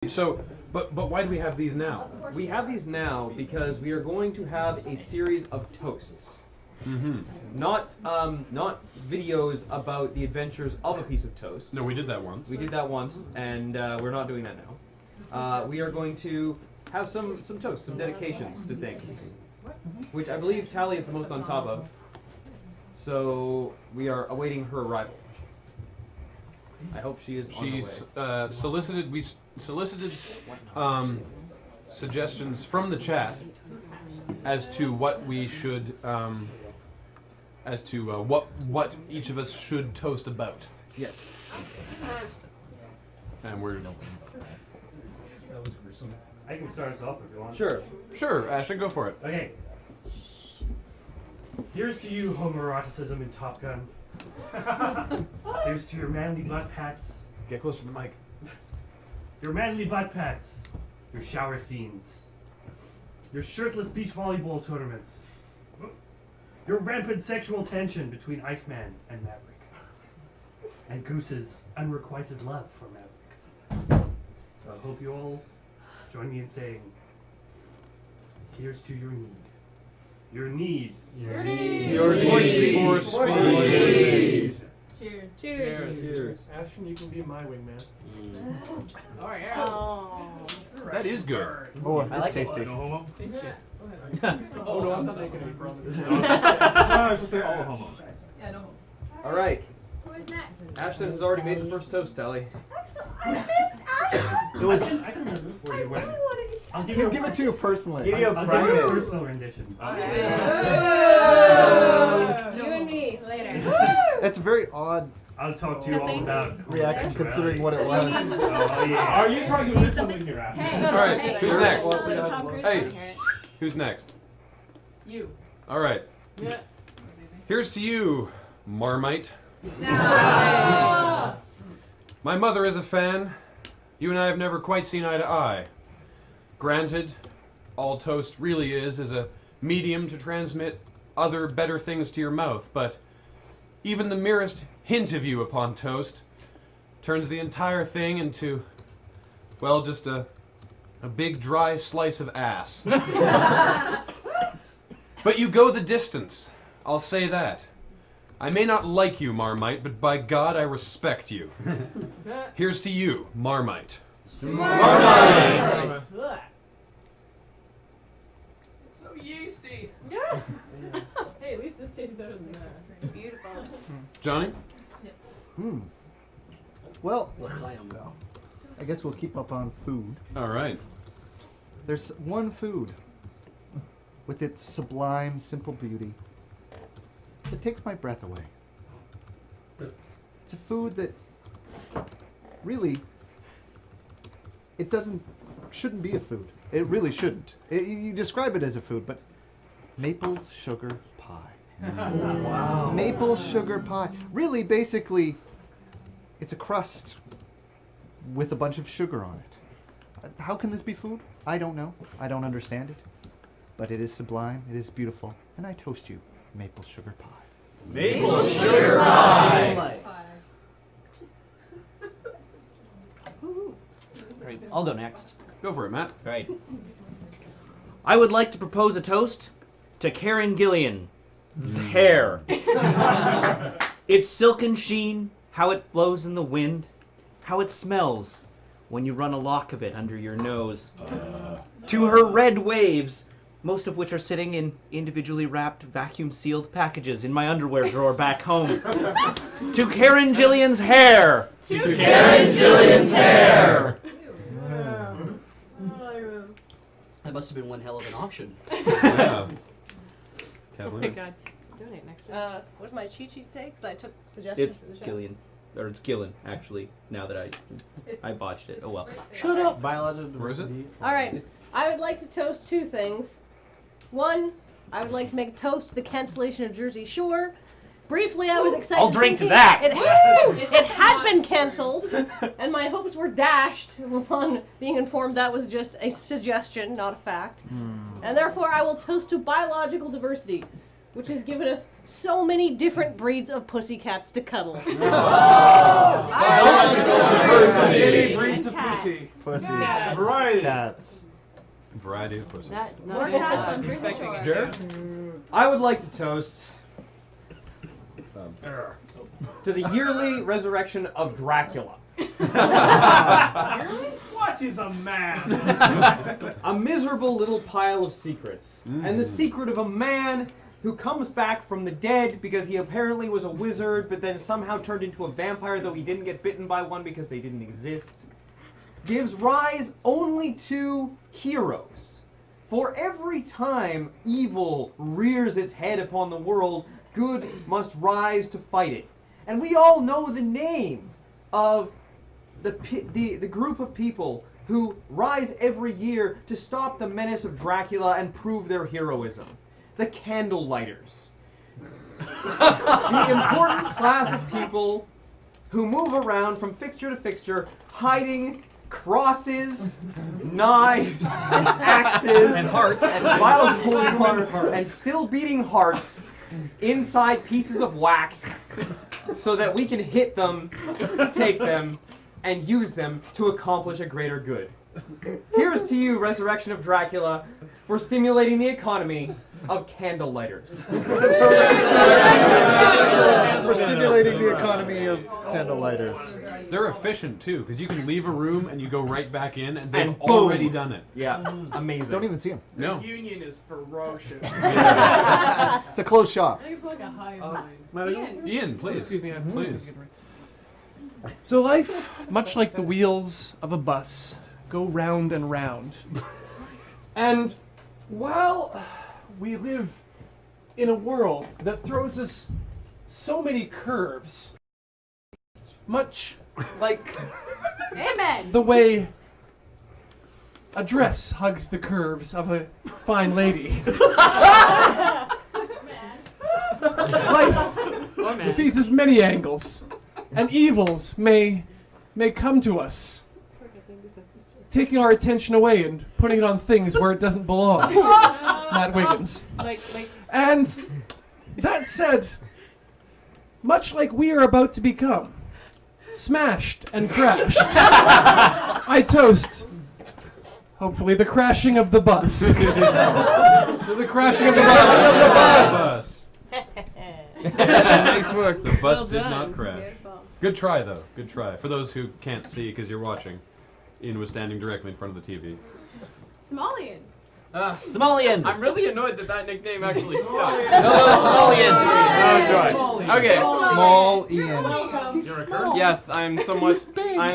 So, but why do we have these now? We have these now because we are going to have a series of toasts. Not videos about the adventures of a piece of toast. No, we did that once. We did that once, and we're not doing that now. We are going to have some toasts, some dedications to things, which I believe Tally is the most on top of. So we are awaiting her arrival. I hope she is on the way. Solicited. We solicited suggestions from the chat as to what we should, as to what each of us should toast about. Yes. And we're. That was gruesome. I can start us off if you want. Sure. Sure, Ashton, go for it. Okay. Here's to you, homoeroticism in Top Gun. Here's to your manly butt pats. Get closer to the mic. Your manly butt pats. Your shower scenes. Your shirtless beach volleyball tournaments. Your rampant sexual tension between Iceman and Maverick. And Goose's unrequited love for Maverick. So I hope you all join me in saying, here's to your need. Your need. Your need. Your need for speed. Cheers. Cheers. Cheers. Ashton, you can be my wingman. Oh yeah. Oh. That is good. Oh, I that's like tasty. No homo? Oh no, I'm not making any promises. No, I was just saying all homo. Yeah, no. All right. Who is next? Ashton has already made the first toast, Tally. Excellent. I missed Ashton. It was, I can remove for you when. I'll give He'll give it to you personally. I'll give you a personal rendition. You and me later. That's a very odd I'll talk to you all about reaction considering what it was. Oh, yeah. Are you trying to win something here, Ashton? Hey, All right, hey, who's hey, next? Tom Cruise Hey. wanna hear it. Who's next? You. All right. Yeah. Here's to you, Marmite. No. My mother is a fan. You and I have never quite seen eye to eye. Granted, all toast really is a medium to transmit other better things to your mouth, but even the merest hint of you upon toast turns the entire thing into, well, just a big dry slice of ass. But you go the distance, I'll say that. I may not like you, Marmite, but by God, I respect you. Here's to you, Marmite. Marmite. It's so yeasty. Yeah. Hey, at least this tastes better than that. Beautiful. Johnny? Well, I guess we'll keep up on food. All right. There's one food with its sublime, simple beauty that takes my breath away. It's a food that really, shouldn't be a food. It really shouldn't. You describe it as a food, but maple sugar pie. Wow. Maple sugar pie. Really, basically, it's a crust with a bunch of sugar on it. How can this be food? I don't know. I don't understand it. But it is sublime, it is beautiful, and I toast you, maple sugar pie. Maple sugar pie. Right, I'll go next. Go for it, Matt. Right. I would like to propose a toast to Karen Gillian's hair. Its silken sheen, how it flows in the wind, how it smells when you run a lock of it under your nose. To her red waves, most of which are sitting in individually wrapped, vacuum-sealed packages in my underwear drawer back home. To Karen Gillian's hair! To Karen Gillian's hair! That must have been one hell of an auction. Yeah. Oh my god. Donate next week. What does my cheat sheet say? Because I took suggestions It's for the show. Gillian. Or it's Gillen, actually, now that It's- I botched it. it's Oh well. right there. Shut up! Biological Where is it? diversity. All right. I would like to toast two things. One, I would like to make a toast to the cancellation of Jersey Shore. Briefly, I was excited. I'll drink to thinking that. It had been canceled, and my hopes were dashed upon being informed that was just a suggestion, not a fact. And therefore, I will toast to biological diversity. which has given us so many different breeds of pussycats to cuddle. Diversity. Breeds of pussy. Pussy. Cats. Variety. Cats. Variety of pussies. More cats, I'm pretty sure. Jared? I would like to toast to the yearly resurrection of Dracula. What is a man? A miserable little pile of secrets. And the secret of a man who comes back from the dead because he apparently was a wizard, but then somehow turned into a vampire, though he didn't get bitten by one because they didn't exist, gives rise only to heroes. For every time evil rears its head upon the world, good must rise to fight it. And we all know the name of the group of people who rise every year to stop the menace of Dracula and prove their heroism. The candle lighters. The important class of people who move around from fixture to fixture, hiding crosses, knives, axes, And hearts. and vials of holy water, and still beating hearts inside pieces of wax so that we can hit them, take them, and use them to accomplish a greater good. Here's to you, Resurrection of Dracula, for stimulating the economy of candle lighters. For stimulating the economy of candle lighters. They're efficient too, because you can leave a room and you go right back in, and they've And boom. already done it. Yeah, amazing. Don't even see them. No. Union is ferocious. It's a closed shop. I think it's like a hive mind. Ian, please. Excuse me, Please. So life, much like the wheels of a bus, go round and round. And while we live in a world that throws us so many curves, much like Amen. the way a dress hugs the curves of a fine lady. Life feeds us many angles, and evils may come to us, taking our attention away and putting it on things where it doesn't belong. Matt Wiggins. Like, And that said, much like we are about to become, smashed and crashed, I toast, hopefully, the crashing of the bus. To the crashing of the bus. Nice work. The bus well did done. not crash. Beautiful. Good try, though. Good try. For those who can't see because you're watching, Ian was standing directly in front of the TV. Somalian. Somalian! I'm really annoyed that that nickname actually stuck. Hello, Somalian! Oh, joy. Okay. Small Ian. You're a curse? Yes, I am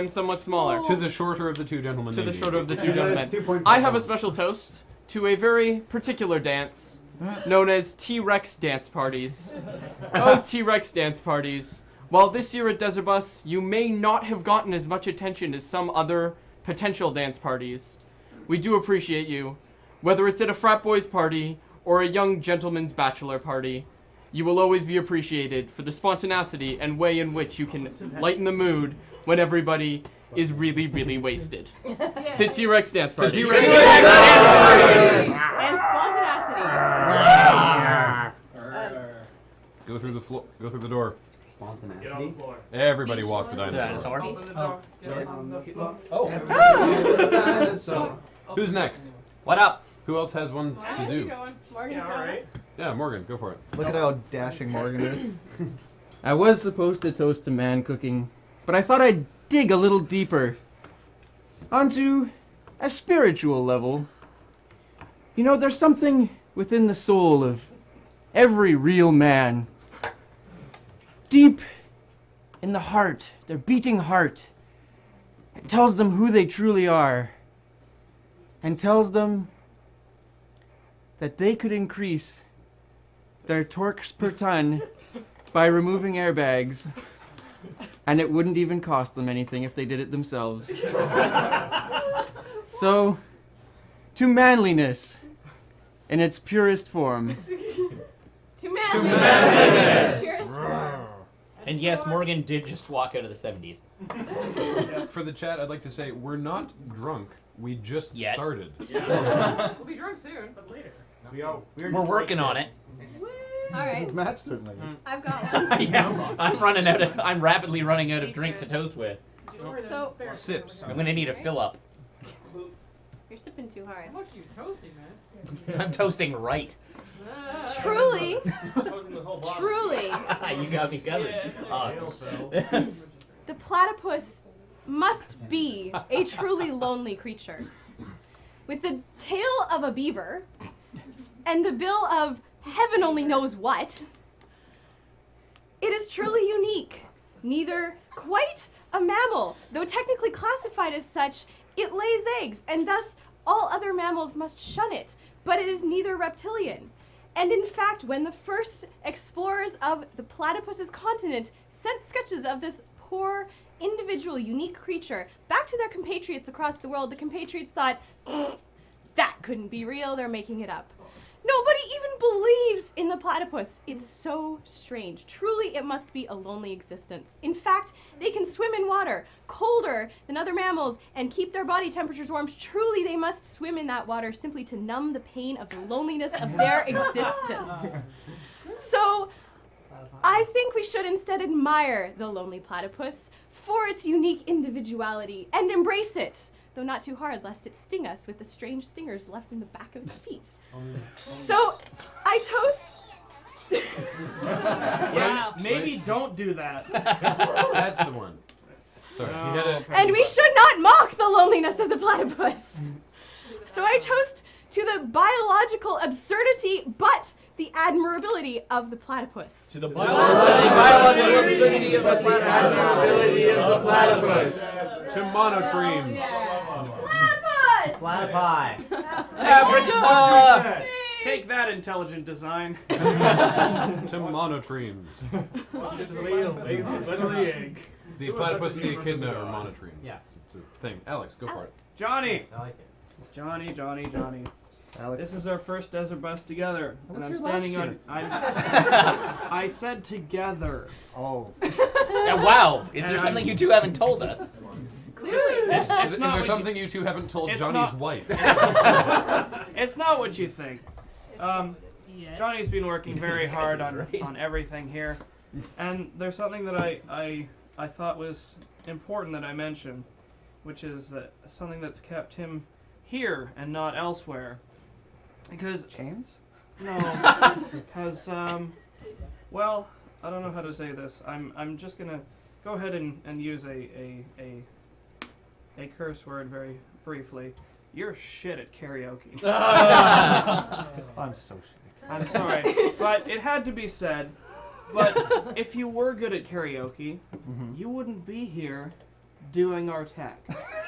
somewhat smaller. To the shorter of the two gentlemen. To the maybe. shorter of the two gentlemen. I have a special toast to a very particular dance known as T-Rex dance parties. Oh, T-Rex dance parties. While this year at Desert Bus, you may not have gotten as much attention as some other potential dance parties, we do appreciate you. Whether it's at a frat boys party or a young gentleman's bachelor party, you will always be appreciated for the spontaneity and way in which you can lighten the mood when everybody is really, really wasted. To T-Rex dance parties. And spontaneity. Go through the floor. Go through the door. Get on the floor. Everybody walk the dinosaur. Who's next? What up? Who else has one to How's do? she going? Morgan's Yeah, alright. Yeah, Morgan, go for it. Look at how dashing Morgan is. I was supposed to toast to man cooking, but I thought I'd dig a little deeper onto a spiritual level. You know, there's something within the soul of every real man. Deep in the heart, their beating heart, it tells them who they truly are and tells them that they could increase their torques per ton by removing airbags, and it wouldn't even cost them anything if they did it themselves. So, to manliness in its purest form. To manliness. And yes, Morgan did just walk out of the 70s. For the chat, I'd like to say we're not drunk. We just Yet. started. We'll be drunk soon. But later. We're working on it. Alright. Match certainly is. I've got one. Yeah, I'm rapidly running out of drink to toast with. So, Sips. I'm gonna need a fill up. you're sipping too hard. How much are you toasting, man? I'm toasting right. Truly, truly, You got me covered. Awesome. the platypus must be a truly lonely creature. With the tail of a beaver and the bill of heaven only knows what, it is truly unique. Neither quite a mammal, though technically classified as such, it lays eggs, and thus all other mammals must shun it, but it is neither reptilian. And in fact, when the first explorers of the platypus's continent sent sketches of this poor, individual, unique creature back to their compatriots across the world, the compatriots thought, that couldn't be real, they're making it up. Nobody even believes in the platypus. It's so strange. Truly, it must be a lonely existence. In fact, they can swim in water colder than other mammals and keep their body temperatures warm. Truly, they must swim in that water simply to numb the pain of the loneliness of their existence. So, I think we should instead admire the lonely platypus for its unique individuality and embrace it, though not too hard, lest it sting us with the strange stingers left in the back of its feet. So, I toast. Yeah, maybe don't do that. That's the one. Sorry. You had a, And we should not mock the loneliness of the platypus. So I toast to the biological absurdity, but the admirability of the platypus. To the Biological absurdity of the platypus. to monotremes. Platypus! Abracadabra! Take that, intelligent design. To monotremes. The platypus and the echidna are monotremes. Yeah. It's a thing. Alex, go for it. Johnny! I like it. Johnny. Alex. This is our first desert bus together. That And was I'm here standing last on. I said together. Oh. Yeah, wow. Is there something you two haven't told us? Is there something you two haven't told it's Johnny's not- wife? It's not what you think. Johnny's been working very hard on everything here. And there's something that I thought was important that I mentioned, which is that something that's kept him here and not elsewhere. Because Chains? no, because well, I don't know how to say this. I'm just gonna go ahead and use a curse word very briefly. You're shit at karaoke. I'm so shitty. I'm sorry, but it had to be said. But if you were good at karaoke, you wouldn't be here doing our tech.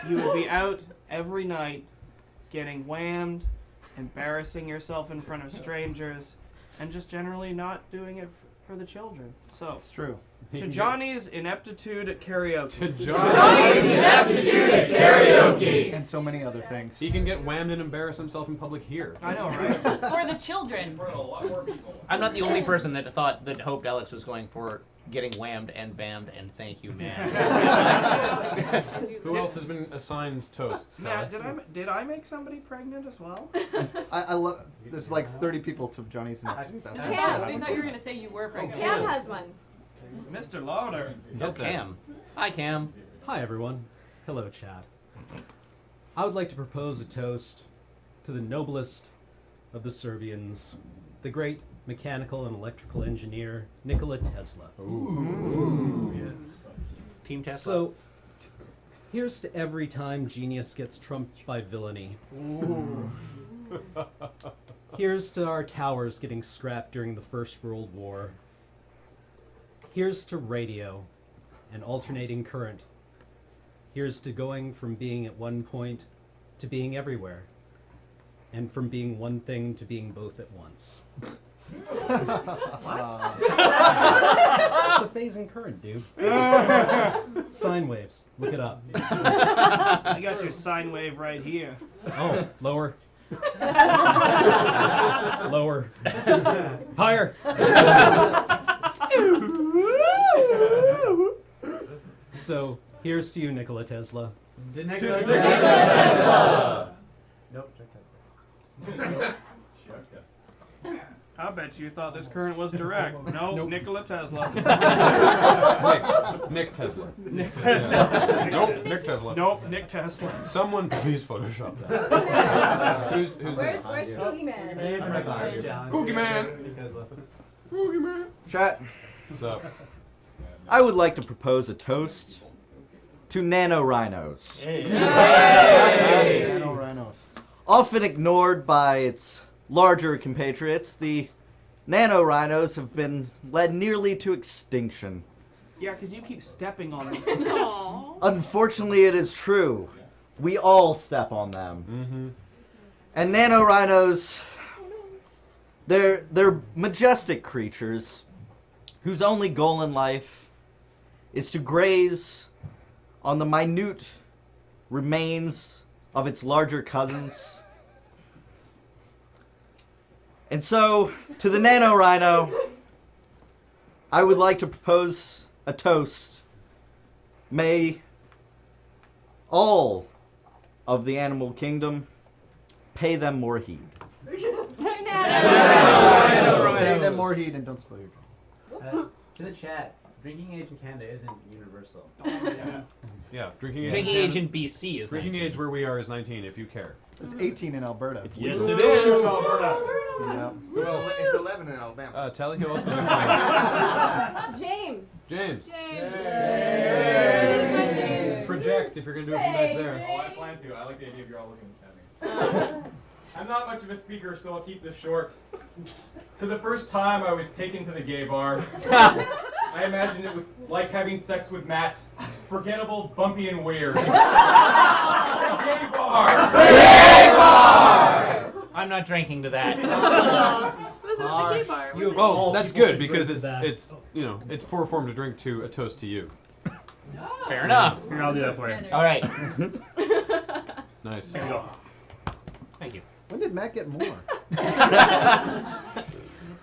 You would be out every night getting whammed, embarrassing yourself in front of strangers, and just generally not doing it for the children. So, It's true. to Johnny's ineptitude at karaoke. To Johnny's ineptitude at karaoke. And so many other things. He can get whammed and embarrass himself in public here. I know, right? For the children. I'm not the only person that hoped Alex was going for getting whammed and bammed and thank you, man. Who else has been assigned toasts? Matt, Tally? did I make somebody pregnant as well? I love. There's like 30 people to Johnny's next. That's Cam. They thought you were going to say you were pregnant. Cam has one. Mr. Lauder. Go Cam. Hi, Cam. Hi, everyone. Hello, chat. I would like to propose a toast to the noblest of the Serbians, the great mechanical and electrical engineer, Nicola Tesla. Ooh. Yes. Team Tesla. So, here's to every time genius gets trumped by villainy. Here's to our towers getting scrapped during the First World War. Here's to radio and alternating current. Here's to going from being at one point to being everywhere. And from being one thing to being both at once. It's a phasing current, dude. Sine waves. Look it up. I got your sine wave right here. Oh, lower. Lower. Higher. So, here's to you, Nikola Tesla. Nikola Tesla. Nope, check Tesla. How bet you thought this current was direct. No, nope. Nicola Tesla. Nick Tesla. Nick Tesla. Nope, Nick Tesla. Nope, Nick Tesla. Someone please Photoshop that. Who's Where's Fugi Man? Fugi Man. Fugi Man. Chat. What's up? I would like to propose a toast to NanoRhinos. NanoRhinos. Often ignored by its larger compatriots, the NanoRhinos have been led nearly to extinction. Yeah, because you keep stepping on them. Unfortunately, it is true. We all step on them. Mm-hmm. And NanoRhinos, they're majestic creatures whose only goal in life is to graze on the minute remains of its larger cousins. And so, to the NanoRhino, I would like to propose a toast. May all of the animal kingdom pay them more heed. Pay them more heed and don't spoil your drink. To the chat, drinking age in Canada isn't universal. Yeah, drinking age in BC is drinking 19. age where we are is 19 if you care. It's 18 in Alberta. Yes, it is. Yeah. Well, it's 11 in Alabama. Tally, who else was assigned? James. James. James. Project if you're going to do it from back there. Oh, I plan to. I like the idea of you all looking at me. I'm not much of a speaker, so I'll keep this short. So the first time I was taken to the gay bar, I imagined it was like having sex with Matt. Forgettable, bumpy, and weird. It's a gay bar! Gay bar! I'm not drinking to that. Oh, that's good because it's you know it's poor form to drink to a toast to you. Fair enough. Here, I'll do that for you. All right. Nice. Here you go. Thank you. When did Matt get more?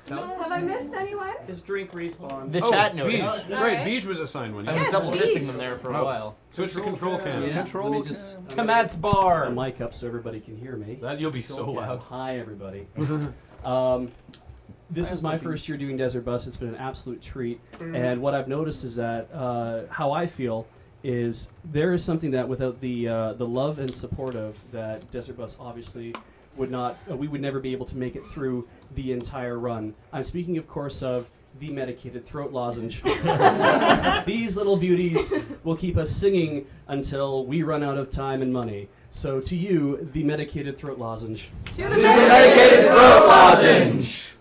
Have I missed anyone? His drink respawn. The chat noticed. Beej. Right, Beej was assigned one. I was double fisting them there for a while. Switch to control cam. Yeah. Control Let me just to Matt's bar. the mic up so everybody can hear me. That you'll be so loud. Hi, everybody. This is my first year doing Desert Bus. It's been an absolute treat. And what I've noticed is that how I feel is there is something that without the love and support of that Desert Bus obviously would not, we would never be able to make it through the entire run. I'm speaking, of course, of the Medicated throat lozenge. These little beauties will keep us singing until we run out of time and money. So to you, the Medicated throat lozenge. To the Medicated throat lozenge!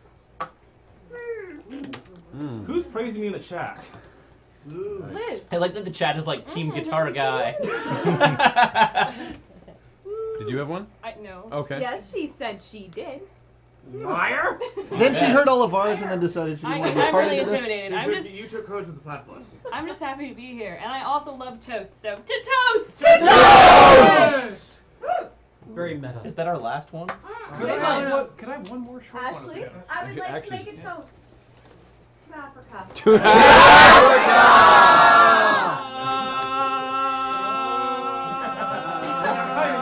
Who's praising me in the chat? Liz. I like that the chat is like team guitar guy. Did you have one? No. Okay. Yes, she said she did. Liar! Then she heard all of ours and then decided she didn't want to be I'm part really of this. intimidated. You took hers with the platypus. I'm just happy to be here, and I also love toast. So to toast! To toast! Very meta. Is that our last one? Could I have one more short one? Ashley, I would like to make a toast to Africa. To Africa!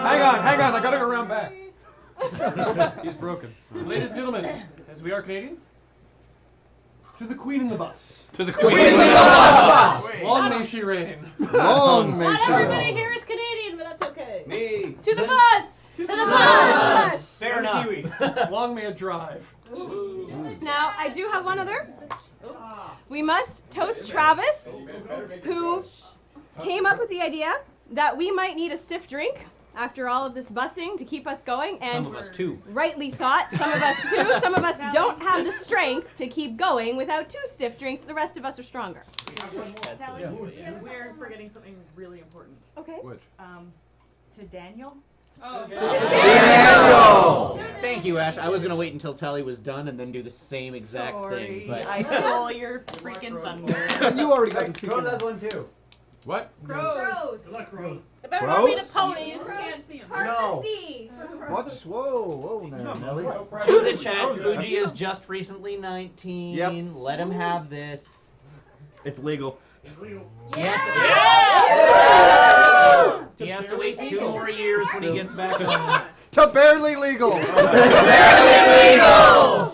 Hang on, I gotta go around back. He's broken. Ladies and gentlemen, as we are Canadian, to the Queen in the bus. To the Queen in the bus! Long may she reign. Long may Not she everybody reign. here is Canadian, but that's okay. Me. To the bus! To the bus! Fair enough. Long may it drive. Now, I do have one other. We must toast Travis, who came up with the idea that we might need a stiff drink after all of this busing to keep us going, and Some of us too. rightly thought, some of us too. Some of us don't have the strength to keep going without 2 stiff drinks. The rest of us are stronger. Sally, we're forgetting something really important. Okay. Which? To Daniel. Daniel! Thank you, Ash. I was gonna wait until Tally was done and then do the same exact thing, but I stole your freaking thunder. You already got to speak. Crow does one too. What? Crows. Good luck, Crows. It better Crows? not be the ponies. Can't see 'em. Part of the sea. Watch, whoa now, Nelly. to the chat, Fugi is just recently 19. Yep. Let him have this. It's legal. He has to wait 2 more years when he gets back home. To barely legal. Barely legal!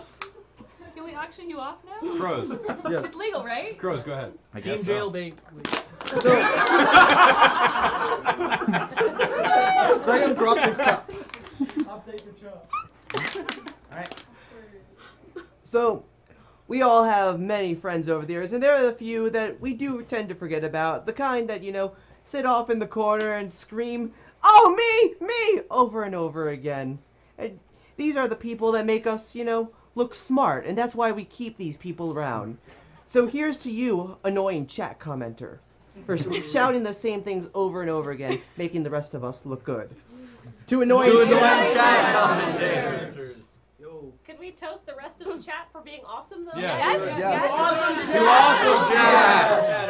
auction you off now? Crows. Yes. It's legal, right? Crows, go ahead. I Team guess so. jailbait. Graham dropped his cup. I'll take your chop. Alright. So, we all have many friends over the years, and there are a few that we do tend to forget about. The kind that, sit off in the corner and scream, "Oh, me," over and over again. And these are the people that make us, look smart, and that's why we keep these people around. So here's to you, annoying chat commenter, for shouting the same things over and over again, making the rest of us look good. To annoying chat commentators. Could we toast the rest of the chat for being awesome, though? Yes. Yes. Awesome chat.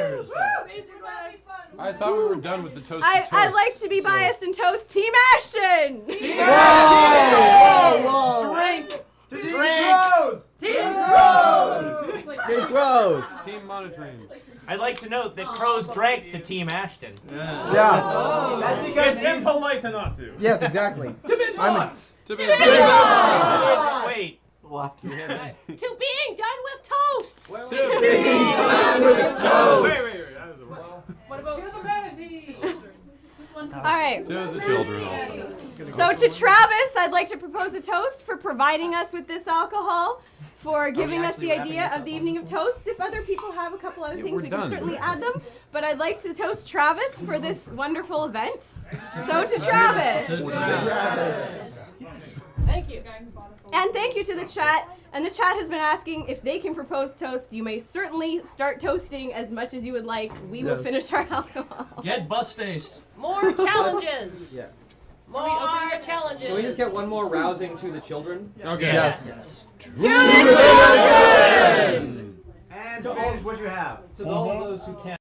Raise your glass. I thought we were done with the toast. I'd like to be biased and toast Team Ashton. Whoa! Drink! Team Crows! Team Crows! Team monitoring. I'd like to note that Crows drank to Team Ashton. Yeah. That's because it's impolite to not to. Yes, exactly. Wait. What? To being done with toasts. Wait. What about to the manatees? All right. To the children also. So to Travis, I'd like to propose a toast for providing us with this alcohol, for giving us the idea of the evening of toasts. If other people have a couple other things, we're we done. can certainly add them. But I'd like to toast Travis for this wonderful event. So to Travis. Thank you. And thank you to the chat. And the chat has been asking if they can propose toast. You may certainly start toasting as much as you would like. We will finish our alcohol. Get bus-faced. More challenges. Yeah. More challenges. Can we just get one more rousing to the children? Okay. Yes. To the children! And Beej, what you have? To all of those who can't.